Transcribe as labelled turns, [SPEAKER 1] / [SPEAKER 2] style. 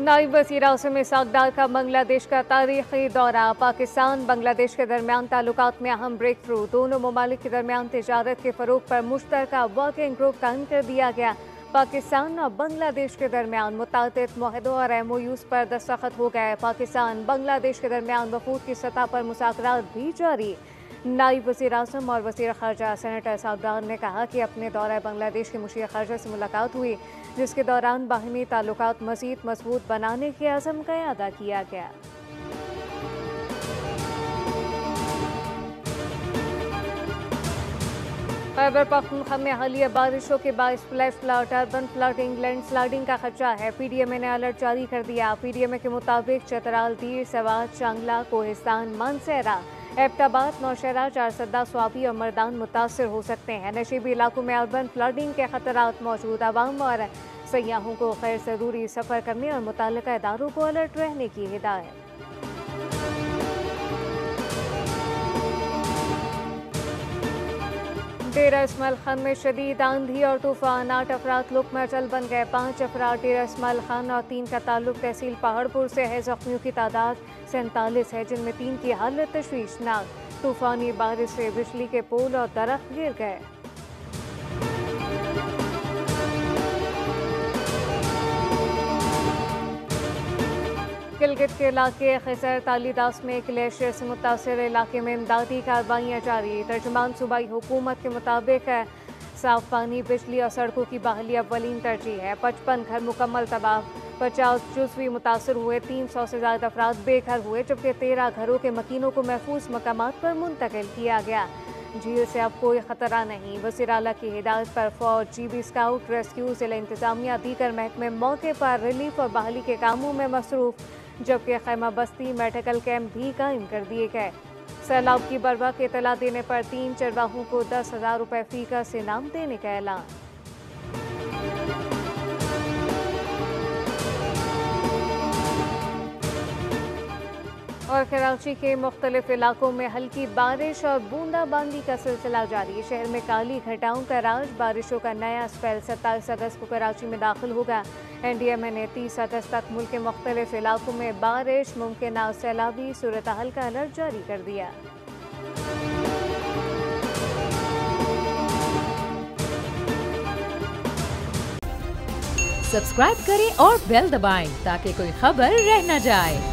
[SPEAKER 1] नायब वज़ीर आज़म इसहाक़ डार का बांग्लादेश का तारीख़ी दौरा। पाकिस्तान बांग्लादेश के दरमियान ताल्लुकात में अहम ब्रेक थ्रू। दोनों ममालिक के दरमियान तिजारत के फ़रोग़ पर मुश्तरका वर्किंग ग्रुप कायम कर दिया गया। पाकिस्तान और बांग्लादेश के दरमियान मुतअद्दिद मुआहदों और MOUs पर दस्तखत हो गए। पाकिस्तान बांग्लादेश के दरमियान वफ़ूद की सतह पर मुज़ाकरात भी जारी। नायब वज़ीर आज़म और वज़ीर ख़ारजा सेनेटर इसहाक़ डार ने कहा कि अपने दौरे बांग्लादेश के मुशीर ख़ारजा से मुलाकात हुई, जिसके दौरान बाहिमी ताल्लुकात मज़ीद मज़बूत बनाने के अज़म का अदा किया गया। खैबर पख्तूनख्वा में हालिया बारिशों के बाइस flash flood, urban flooding, landsliding का खदशा है। PDMA ने अलर्ट जारी कर दिया। PDMA के मुताबिक चतराल, दीर, सवात, चांगला, कोहिस्तान, मानसेरा, एबटाबाद, नौशहरा, चारसद्दा, स्वाबी और मर्दान मुतासर हो सकते हैं। नशीबी इलाकों में अर्बन फ्लडिंग के खतरात मौजूद। आवाम और सयाहों को गैर ज़रूरी सफ़र करने और मुतल्लिका इदारों को अलर्ट रहने की हिदायत। डेरा इस्माइल खान में शदीद आंधी और तूफान, 8 अफराद लुकमचल बन गए। 5 अफराद डेरा इस्माइल खान और 3 का ताल्लुक तहसील पहाड़पुर से है। जख्मियों की तादाद 47 है, जिनमें 3 की हालत तशवीशनाक। तूफानी बारिश से बिजली के पोल और दरख्त गिर गए। गिलगित के इलाके खैसर तालीदास में ग्लेशियर से मुतासर इलाके में इमदादी कार्रवाइयाँ जारी। तर्जुमान सूबाई हुकूमत के मुताबिक साफ पानी, बिजली और सड़कों की बहाली अव्वलीन तरजीह है। 55 घर मुकम्मल तबाह, 50 जुज़वी मुतासर हुए, 300 से ज़्यादा अफराद बेघर हुए, जबकि 13 घरों के मकीनों को महफूज मकामात पर मुंतकिल किया गया। झील से अब कोई खतरा नहीं। वज़ीर आला की हिदायत पर फौज, GB स्काउट, रेस्क्यू, जिला इंतजामिया, दीगर महकमे मौके पर रिलीफ और बहाली के कामों में मसरूफ, जबकि खैमा बस्ती, मेडिकल कैंप भी कायम कर दिए गए। सैलाब की बर्वक्त इतला देने पर 3 चरवाहों को 10,000 रुपये फी का इनाम देने का ऐलान। और कराची के मुख्तलिफ इलाकों में हल्की बारिश और बूंदाबांदी का सिलसिला जारी। शहर में काली घटाओं का राज, बारिशों का नया स्पेल 27 अगस्त को कराची में दाखिल होगा। NDMA ने 30 अगस्त तक मुल्क के मुख्तलिफ इलाकों में बारिश, मुमकिन सैलाबी सूरत हाल का अलर्ट जारी कर दिया।
[SPEAKER 2] सब्सक्राइब करें और बेल दबाएं ताकि कोई खबर रह न जाए।